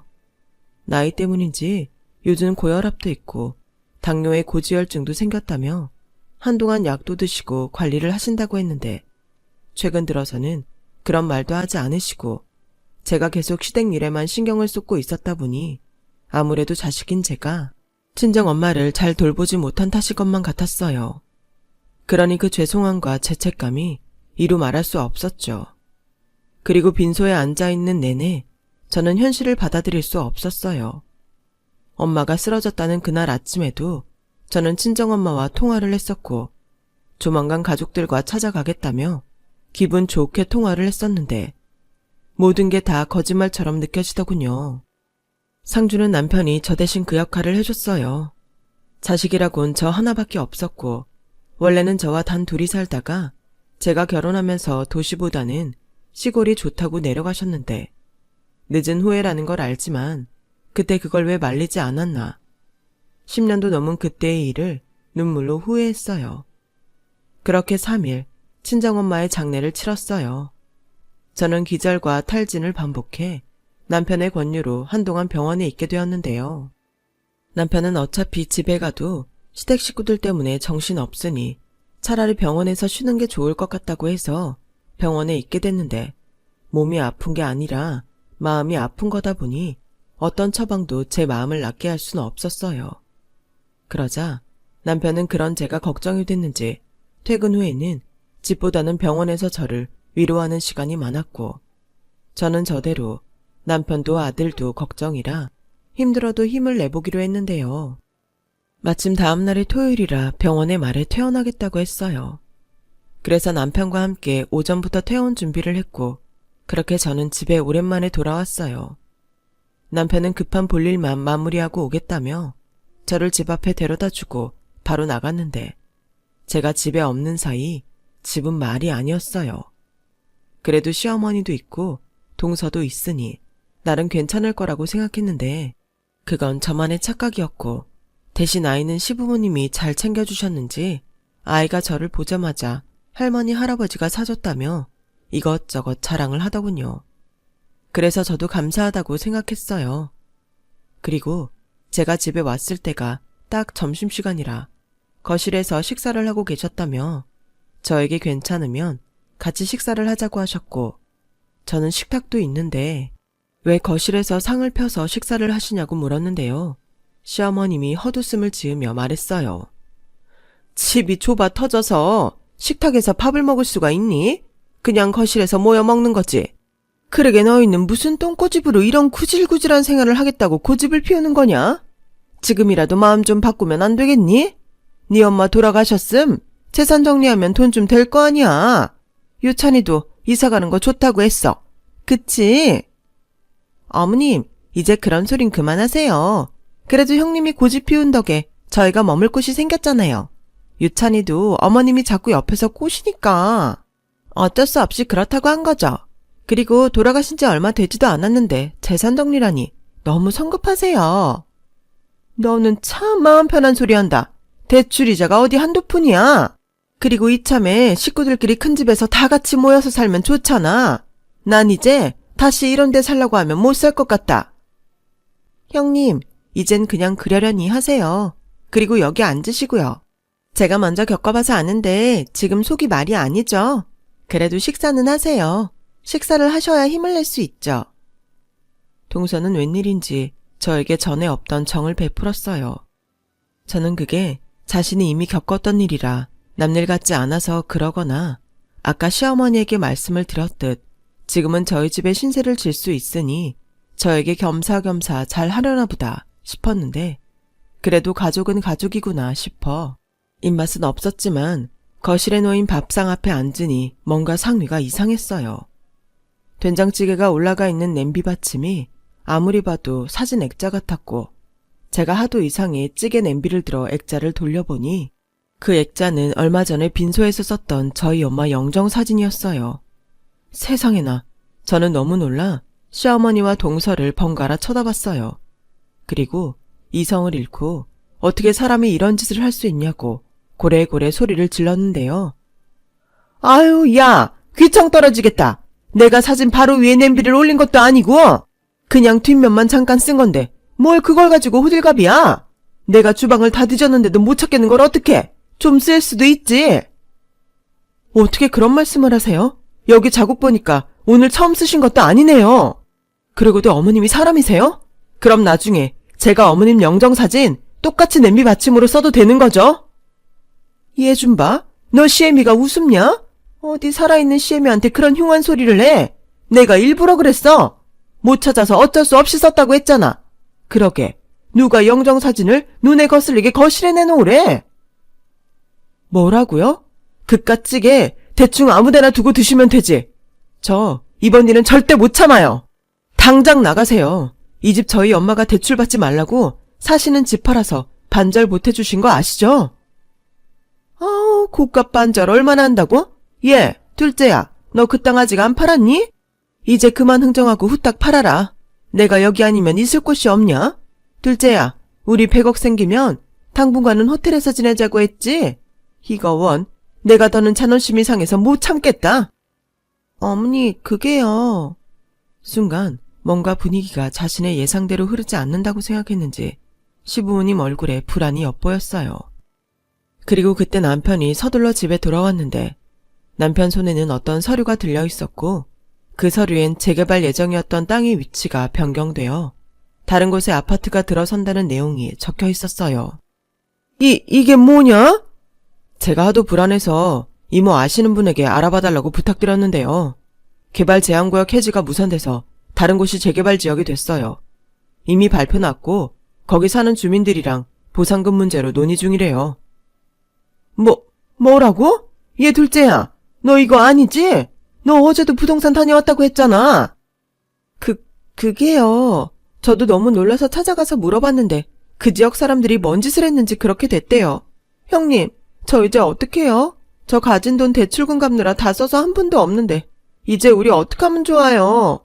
S1: 나이 때문인지 요즘 고혈압도 있고 당뇨에 고지혈증도 생겼다며 한동안 약도 드시고 관리를 하신다고 했는데 최근 들어서는 그런 말도 하지 않으시고 제가 계속 시댁 일에만 신경을 쏟고 있었다 보니 아무래도 자식인 제가 친정엄마를 잘 돌보지 못한 탓일 것만 같았어요. 그러니 그 죄송함과 죄책감이 이루 말할 수 없었죠. 그리고 빈소에 앉아있는 내내 저는 현실을 받아들일 수 없었어요. 엄마가 쓰러졌다는 그날 아침에도 저는 친정엄마와 통화를 했었고 조만간 가족들과 찾아가겠다며 기분 좋게 통화를 했었는데 모든 게 다 거짓말처럼 느껴지더군요. 상주는 남편이 저 대신 그 역할을 해줬어요. 자식이라곤 저 하나밖에 없었고 원래는 저와 단 둘이 살다가 제가 결혼하면서 도시보다는 시골이 좋다고 내려가셨는데 늦은 후회라는 걸 알지만 그때 그걸 왜 말리지 않았나. 10년도 넘은 그때의 일을 눈물로 후회했어요. 그렇게 3일 친정엄마의 장례를 치렀어요. 저는 기절과 탈진을 반복해 남편의 권유로 한동안 병원에 있게 되었는데요. 남편은 어차피 집에 가도 시댁 식구들 때문에 정신없으니 차라리 병원에서 쉬는 게 좋을 것 같다고 해서 병원에 있게 됐는데 몸이 아픈 게 아니라 마음이 아픈 거다 보니 어떤 처방도 제 마음을 낫게 할 수는 없었어요. 그러자 남편은 그런 제가 걱정이 됐는지 퇴근 후에는 집보다는 병원에서 저를 위로하는 시간이 많았고 저는 저대로 남편도 아들도 걱정이라 힘들어도 힘을 내보기로 했는데요. 마침 다음날이 토요일이라 병원에 말해 퇴원하겠다고 했어요. 그래서 남편과 함께 오전부터 퇴원 준비를 했고 그렇게 저는 집에 오랜만에 돌아왔어요. 남편은 급한 볼일만 마무리하고 오겠다며 저를 집 앞에 데려다주고 바로 나갔는데 제가 집에 없는 사이 집은 말이 아니었어요. 그래도 시어머니도 있고 동서도 있으니 나름 괜찮을 거라고 생각했는데 그건 저만의 착각이었고 대신 아이는 시부모님이 잘 챙겨주셨는지 아이가 저를 보자마자 할머니 할아버지가 사줬다며 이것저것 자랑을 하더군요. 그래서 저도 감사하다고 생각했어요. 그리고 제가 집에 왔을 때가 딱 점심시간이라 거실에서 식사를 하고 계셨다며 저에게 괜찮으면 같이 식사를 하자고 하셨고 저는 식탁도 있는데 왜 거실에서 상을 펴서 식사를 하시냐고 물었는데요. 시어머님이 헛웃음을 지으며 말했어요. 집이 좁아 터져서 식탁에서 밥을 먹을 수가 있니? 그냥 거실에서 모여 먹는 거지. 그러게 너희는 무슨 똥꼬집으로 이런 구질구질한 생활을 하겠다고 고집을 피우는 거냐? 지금이라도 마음 좀 바꾸면 안 되겠니? 네 엄마 돌아가셨음 재산 정리하면 돈 좀 될 거 아니야. 유찬이도 이사가는 거 좋다고 했어. 그치? 어머님, 이제 그런 소린 그만하세요. 그래도 형님이 고집 피운 덕에 저희가 머물 곳이 생겼잖아요. 유찬이도 어머님이 자꾸 옆에서 꼬시니까 어쩔 수 없이 그렇다고 한 거죠. 그리고 돌아가신 지 얼마 되지도 않았는데 재산 정리라니 너무 성급하세요. 너는 참 마음 편한 소리 한다. 대출이자가 어디 한두 푼이야. 그리고 이참에 식구들끼리 큰 집에서 다 같이 모여서 살면 좋잖아. 난 이제 다시 이런 데 살라고 하면 못 살 것 같다. 형님, 이젠 그냥 그러려니 하세요. 그리고 여기 앉으시고요. 제가 먼저 겪어봐서 아는데 지금 속이 말이 아니죠. 그래도 식사는 하세요. 식사를 하셔야 힘을 낼 수 있죠. 동서는 웬일인지 저에게 전에 없던 정을 베풀었어요. 저는 그게 자신이 이미 겪었던 일이라 남일 같지 않아서 그러거나 아까 시어머니에게 말씀을 드렸듯 지금은 저희 집에 신세를 질 수 있으니 저에게 겸사겸사 잘 하려나 보다 싶었는데 그래도 가족은 가족이구나 싶어 입맛은 없었지만 거실에 놓인 밥상 앞에 앉으니 뭔가 상위가 이상했어요. 된장찌개가 올라가 있는 냄비 받침이 아무리 봐도 사진 액자 같았고 제가 하도 이상해 찌개 냄비를 들어 액자를 돌려보니 그 액자는 얼마 전에 빈소에서 썼던 저희 엄마 영정사진이었어요. 세상에나 저는 너무 놀라 시어머니와 동서를 번갈아 쳐다봤어요. 그리고 이성을 잃고 어떻게 사람이 이런 짓을 할 수 있냐고 고래고래 소리를 질렀는데요. 아유, 야, 귀청 떨어지겠다. 내가 사진 바로 위에 냄비를 올린 것도 아니고 그냥 뒷면만 잠깐 쓴 건데 뭘 그걸 가지고 호들갑이야. 내가 주방을 다 뒤졌는데도 못 찾겠는 걸 어떡해. 좀 쓸 수도 있지. 어떻게 그런 말씀을 하세요? 여기 자국 보니까 오늘 처음 쓰신 것도 아니네요. 그리고도 어머님이 사람이세요? 그럼 나중에 제가 어머님 영정사진 똑같이 냄비 받침으로 써도 되는 거죠? 얘 좀 봐. 너 시애미가 우습냐? 어디 살아있는 시애미한테 그런 흉한 소리를 해. 내가 일부러 그랬어. 못 찾아서 어쩔 수 없이 썼다고 했잖아. 그러게 누가 영정사진을 눈에 거슬리게 거실에 내놓으래. 뭐라고요? 그깟 찌개 대충 아무데나 두고 드시면 되지. 저 이번 일은 절대 못 참아요. 당장 나가세요. 이 집 저희 엄마가 대출 받지 말라고 사시는 집 팔아서 반절 보태주신 거 아시죠? 아우, 고값 반절 얼마나 한다고? 예, 둘째야, 너 그 땅 아직 안 팔았니? 이제 그만 흥정하고 후딱 팔아라. 내가 여기 아니면 있을 곳이 없냐? 둘째야, 우리 100억 생기면 당분간은 호텔에서 지내자고 했지? 이거 원, 내가 더는 자존심이 상해서 못 참겠다. 어머니, 그게요. 순간 뭔가 분위기가 자신의 예상대로 흐르지 않는다고 생각했는지 시부모님 얼굴에 불안이 엿보였어요. 그리고 그때 남편이 서둘러 집에 돌아왔는데 남편 손에는 어떤 서류가 들려 있었고 그 서류엔 재개발 예정이었던 땅의 위치가 변경되어 다른 곳에 아파트가 들어선다는 내용이 적혀 있었어요. 이게 뭐냐? 제가 하도 불안해서 이모 아시는 분에게 알아봐달라고 부탁드렸는데요. 개발 제한구역 해지가 무산돼서 다른 곳이 재개발 지역이 됐어요. 이미 발표 났고 거기 사는 주민들이랑 보상금 문제로 논의 중이래요. 뭐라고? 얘 둘째야, 너 이거 아니지? 너 어제도 부동산 다녀왔다고 했잖아. 그게요. 저도 너무 놀라서 찾아가서 물어봤는데 그 지역 사람들이 뭔 짓을 했는지 그렇게 됐대요. 형님, 저 이제 어떡해요? 저 가진 돈 대출금 갚느라 다 써서 한 푼도 없는데 이제 우리 어떡하면 좋아요?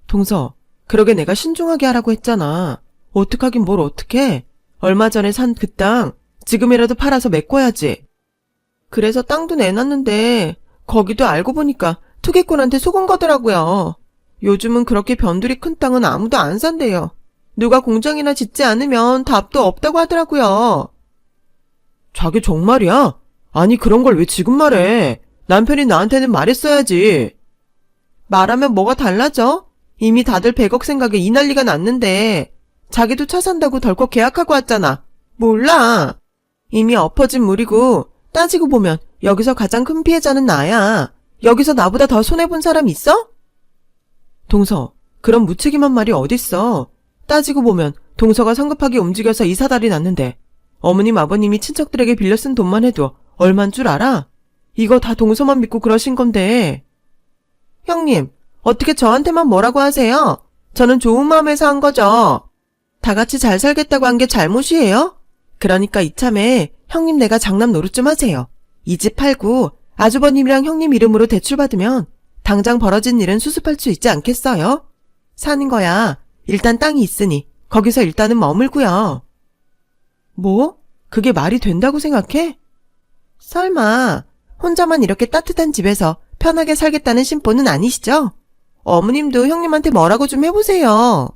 S1: 동서, 그러게 내가 신중하게 하라고 했잖아. 어떡하긴 뭘 어떡해. 얼마 전에 산 그 땅 지금이라도 팔아서 메꿔야지. 그래서 땅도 내놨는데 거기도 알고 보니까 투기꾼한테 속은 거더라고요. 요즘은 그렇게 변두리 큰 땅은 아무도 안 산대요. 누가 공장이나 짓지 않으면 답도 없다고 하더라고요. 자기 정말이야? 아니 그런 걸 왜 지금 말해? 남편이 나한테는 말했어야지. 말하면 뭐가 달라져? 이미 다들 100억 생각에 이 난리가 났는데 자기도 차 산다고 덜컥 계약하고 왔잖아. 몰라. 이미 엎어진 물이고 따지고 보면 여기서 가장 큰 피해자는 나야. 여기서 나보다 더 손해본 사람 있어? 동서, 그런 무책임한 말이 어딨어. 따지고 보면 동서가 성급하게 움직여서 이 사달이 났는데 어머님 아버님이 친척들에게 빌려 쓴 돈만 해도 얼만 줄 알아? 이거 다 동서만 믿고 그러신 건데. 형님, 어떻게 저한테만 뭐라고 하세요? 저는 좋은 마음에서 한 거죠. 다 같이 잘 살겠다고 한 게 잘못이에요? 그러니까 이참에 형님 내가 장남 노릇 좀 하세요. 이 집 팔고 아주버님이랑 형님 이름으로 대출받으면 당장 벌어진 일은 수습할 수 있지 않겠어요? 사는 거야. 일단 땅이 있으니 거기서 일단은 머물고요. 뭐? 그게 말이 된다고 생각해? 설마 혼자만 이렇게 따뜻한 집에서 편하게 살겠다는 심보는 아니시죠? 어머님도 형님한테 뭐라고 좀 해보세요.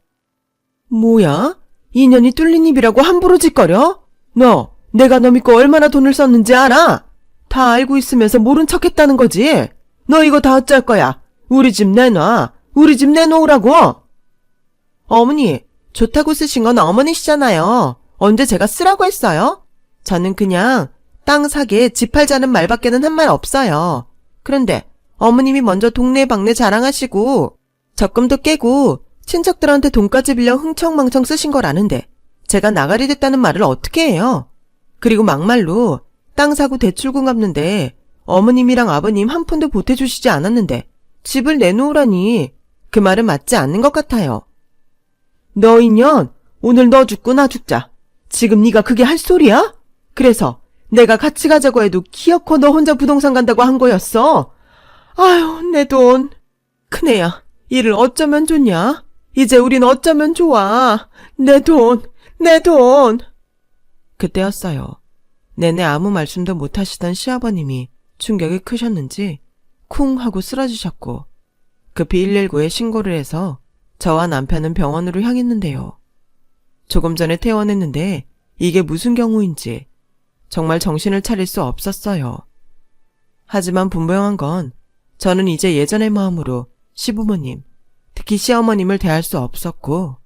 S1: 뭐야? 인연이 뚫린 입이라고 함부로 짓거려? 너, 내가 너 믿고 얼마나 돈을 썼는지 알아? 다 알고 있으면서 모른 척 했다는 거지? 너 이거 다 어쩔 거야? 우리 집 내놔. 우리 집 내놓으라고. 어머니, 좋다고 쓰신 건 어머니시잖아요. 언제 제가 쓰라고 했어요? 저는 그냥 땅 사게 집 팔자는 말밖에는 한 말 없어요. 그런데 어머님이 먼저 동네방네 자랑하시고 적금도 깨고 친척들한테 돈까지 빌려 흥청망청 쓰신 걸 아는데 제가 나가리 됐다는 말을 어떻게 해요? 그리고 막말로 땅 사고 대출금 갚는데 어머님이랑 아버님 한 푼도 보태주시지 않았는데 집을 내놓으라니 그 말은 맞지 않는 것 같아요. 너 인연 오늘 너 죽고 나 죽자. 지금 네가 그게 할 소리야? 그래서 내가 같이 가자고 해도 기어코 너 혼자 부동산 간다고 한 거였어. 아유, 내 돈. 큰애야, 이를 어쩌면 좋냐? 이제 우린 어쩌면 좋아. 내 돈, 내 돈. 그때였어요. 내내 아무 말씀도 못하시던 시아버님이 충격이 크셨는지 쿵 하고 쓰러지셨고 급히 119에 신고를 해서 저와 남편은 병원으로 향했는데요. 조금 전에 퇴원했는데 이게 무슨 경우인지 정말 정신을 차릴 수 없었어요. 하지만 분명한 건 저는 이제 예전의 마음으로 시부모님, 특히 시어머님을 대할 수 없었고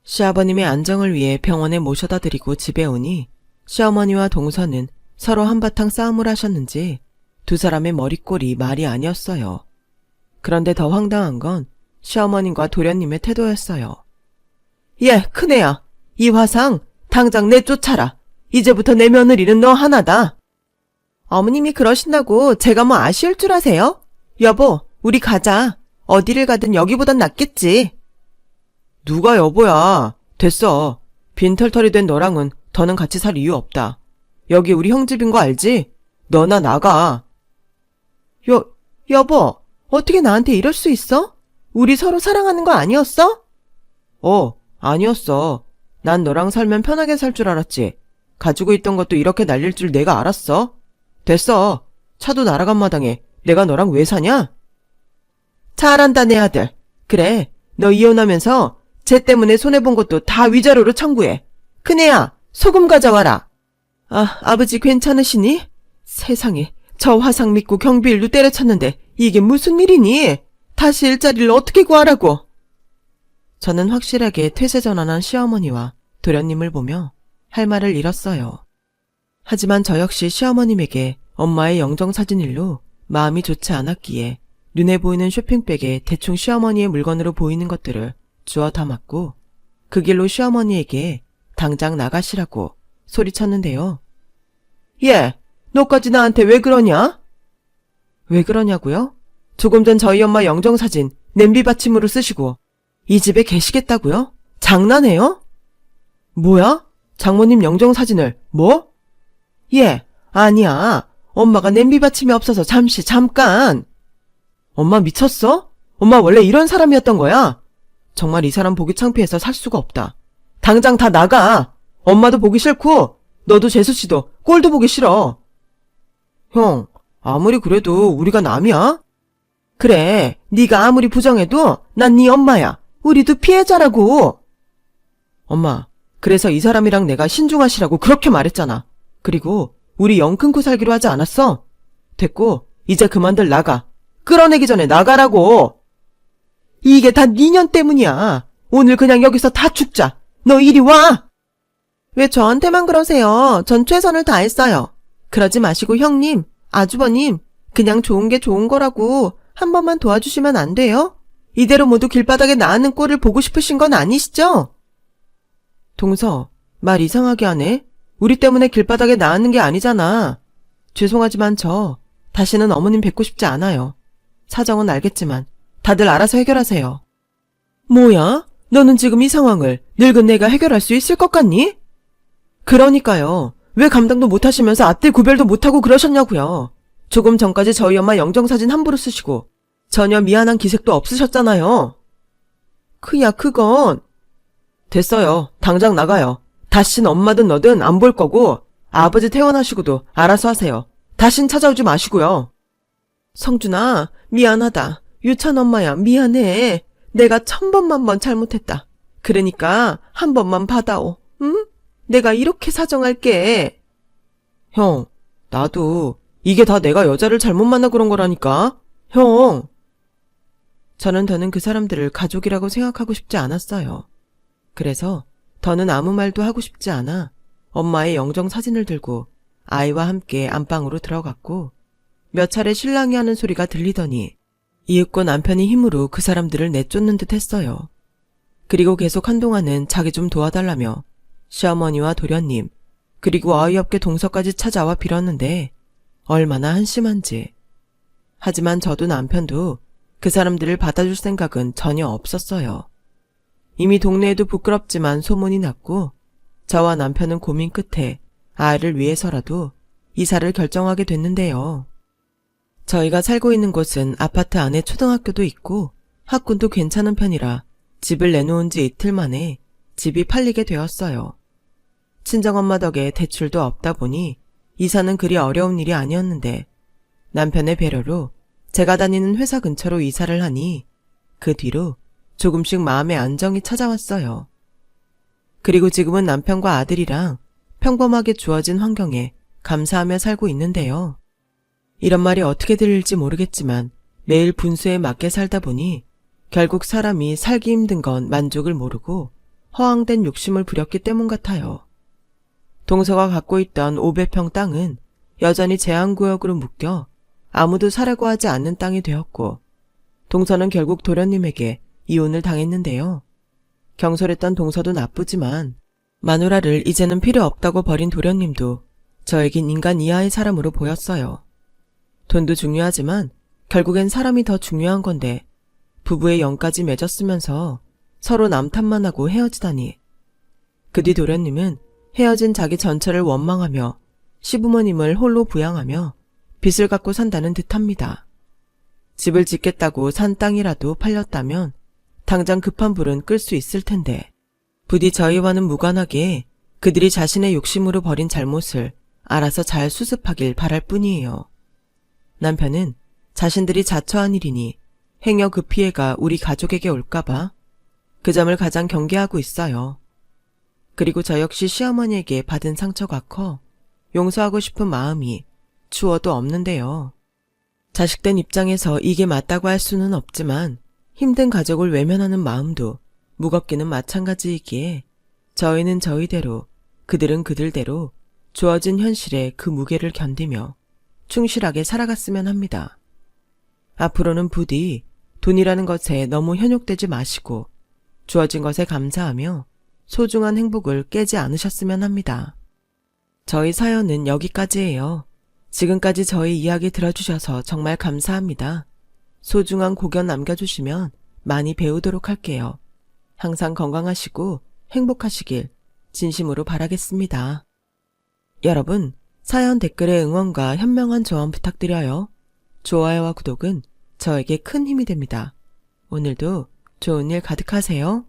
S1: 시아버님의 안정을 위해 병원에 모셔다 드리고 집에 오니 시어머니와 동서는 서로 한바탕 싸움을 하셨는지 두 사람의 머리꼴이 말이 아니었어요. 그런데 더 황당한 건 시어머님과 도련님의 태도였어요. 예, 큰애야. 이 화상 당장 내쫓아라. 이제부터 내 며느리는 너 하나다. 어머님이 그러신다고 제가 뭐 아쉬울 줄 아세요? 여보, 우리 가자. 어디를 가든 여기보단 낫겠지. 누가 여보야. 됐어. 빈털털이 된 너랑은 더는 같이 살 이유 없다. 여기 우리 형 집인 거 알지? 너나 나가. 여보, 어떻게 나한테 이럴 수 있어? 우리 서로 사랑하는 거 아니었어? 아니었어. 난 너랑 살면 편하게 살 줄 알았지. 가지고 있던 것도 이렇게 날릴 줄 내가 알았어. 됐어. 차도 날아간 마당에 내가 너랑 왜 사냐? 잘한다, 내 아들. 그래, 너 이혼하면서 쟤 때문에 손해본 것도 다 위자료로 청구해. 큰애야, 소금 가져와라. 아버지 괜찮으시니? 세상에, 저 화상 믿고 경비일도 때려쳤는데 이게 무슨 일이니? 다시 일자리를 어떻게 구하라고? 저는 확실하게 퇴세 전환한 시어머니와 도련님을 보며 할 말을 잃었어요. 하지만 저 역시 시어머님에게 엄마의 영정사진일로 마음이 좋지 않았기에 눈에 보이는 쇼핑백에 대충 시어머니의 물건으로 보이는 것들을 주워 담았고 그 길로 시어머니에게 당장 나가시라고 소리쳤는데요. 얘, 너까지 나한테 왜 그러냐? 왜 그러냐고요? 조금 전 저희 엄마 영정사진 냄비 받침으로 쓰시고 이 집에 계시겠다고요? 장난해요? 뭐야? 장모님 영정사진을 뭐? 예, 아니야. 엄마가 냄비 받침이 없어서 잠깐. 엄마 미쳤어? 엄마 원래 이런 사람이었던 거야? 정말 이 사람 보기 창피해서 살 수가 없다. 당장 다 나가. 엄마도 보기 싫고 너도 재수씨도 꼴도 보기 싫어. 형, 아무리 그래도 우리가 남이야? 그래, 네가 아무리 부정해도 난 네 엄마야. 우리도 피해자라고. 엄마, 그래서 이 사람이랑 내가 신중하시라고 그렇게 말했잖아. 그리고 우리 영 끊고 살기로 하지 않았어? 됐고, 이제 그만들 나가. 끌어내기 전에 나가라고. 이게 다 니년 때문이야. 오늘 그냥 여기서 다 죽자. 너 이리 와. 왜 저한테만 그러세요? 전 최선을 다했어요. 그러지 마시고 형님, 아주버님, 그냥 좋은 게 좋은 거라고 한 번만 도와주시면 안 돼요? 이대로 모두 길바닥에 나앉는 꼴을 보고 싶으신 건 아니시죠? 동서, 말 이상하게 하네. 우리 때문에 길바닥에 나앉는 게 아니잖아. 죄송하지만 저 다시는 어머님 뵙고 싶지 않아요. 사정은 알겠지만 다들 알아서 해결하세요. 뭐야? 너는 지금 이 상황을 늙은 내가 해결할 수 있을 것 같니? 그러니까요. 왜 감당도 못하시면서 앞뒤 구별도 못하고 그러셨냐고요. 조금 전까지 저희 엄마 영정사진 함부로 쓰시고 전혀 미안한 기색도 없으셨잖아요. 그건. 됐어요. 당장 나가요. 다신 엄마든 너든 안 볼 거고 아버지 퇴원하시고도 알아서 하세요. 다신 찾아오지 마시고요. 성준아, 미안하다. 유찬 엄마야, 미안해. 내가 1000번만번 잘못했다. 그러니까 한 번만 받아오. 응? 내가 이렇게 사정할게. 형, 나도 이게 다 내가 여자를 잘못 만나 그런 거라니까. 형. 저는 더는 그 사람들을 가족이라고 생각하고 싶지 않았어요. 그래서 더는 아무 말도 하고 싶지 않아 엄마의 영정 사진을 들고 아이와 함께 안방으로 들어갔고 몇 차례 신랑이 하는 소리가 들리더니 이윽고 남편이 힘으로 그 사람들을 내쫓는 듯 했어요. 그리고 계속 한동안은 자기 좀 도와달라며 시어머니와 도련님 그리고 어이없게 동서까지 찾아와 빌었는데 얼마나 한심한지. 하지만 저도 남편도 그 사람들을 받아줄 생각은 전혀 없었어요. 이미 동네에도 부끄럽지만 소문이 났고 저와 남편은 고민 끝에 아이를 위해서라도 이사를 결정하게 됐는데요. 저희가 살고 있는 곳은 아파트 안에 초등학교도 있고 학군도 괜찮은 편이라 집을 내놓은 지 이틀 만에 집이 팔리게 되었어요. 친정엄마 덕에 대출도 없다 보니 이사는 그리 어려운 일이 아니었는데 남편의 배려로 제가 다니는 회사 근처로 이사를 하니 그 뒤로 조금씩 마음의 안정이 찾아왔어요. 그리고 지금은 남편과 아들이랑 평범하게 주어진 환경에 감사하며 살고 있는데요. 이런 말이 어떻게 들릴지 모르겠지만 매일 분수에 맞게 살다 보니 결국 사람이 살기 힘든 건 만족을 모르고 허황된 욕심을 부렸기 때문 같아요. 동서가 갖고 있던 500평 땅은 여전히 제한구역으로 묶여 아무도 사려고 하지 않는 땅이 되었고 동서는 결국 도련님에게 이혼을 당했는데요. 경솔했던 동서도 나쁘지만 마누라를 이제는 필요 없다고 버린 도련님도 저에겐 인간 이하의 사람으로 보였어요. 돈도 중요하지만 결국엔 사람이 더 중요한 건데 부부의 영까지 맺었으면서 서로 남 탓만 하고 헤어지다니. 그 뒤 도련님은 헤어진 자기 전처를 원망하며 시부모님을 홀로 부양하며 빚을 갖고 산다는 듯합니다. 집을 짓겠다고 산 땅이라도 팔렸다면 당장 급한 불은 끌 수 있을 텐데 부디 저희와는 무관하게 그들이 자신의 욕심으로 벌인 잘못을 알아서 잘 수습하길 바랄 뿐이에요. 남편은 자신들이 자처한 일이니 행여 그 피해가 우리 가족에게 올까봐 그 점을 가장 경계하고 있어요. 그리고 저 역시 시어머니에게 받은 상처가 커 용서하고 싶은 마음이 추워도 없는데요. 자식된 입장에서 이게 맞다고 할 수는 없지만 힘든 가족을 외면하는 마음도 무겁기는 마찬가지이기에 저희는 저희대로 그들은 그들대로 주어진 현실에 그 무게를 견디며 충실하게 살아갔으면 합니다. 앞으로는 부디 돈이라는 것에 너무 현혹되지 마시고 주어진 것에 감사하며 소중한 행복을 깨지 않으셨으면 합니다. 저희 사연은 여기까지예요. 지금까지 저희 이야기 들어주셔서 정말 감사합니다. 소중한 고견 남겨주시면 많이 배우도록 할게요. 항상 건강하시고 행복하시길 진심으로 바라겠습니다. 여러분, 사연 댓글에 응원과 현명한 조언 부탁드려요. 좋아요와 구독은 저에게 큰 힘이 됩니다. 오늘도 좋은 일 가득하세요.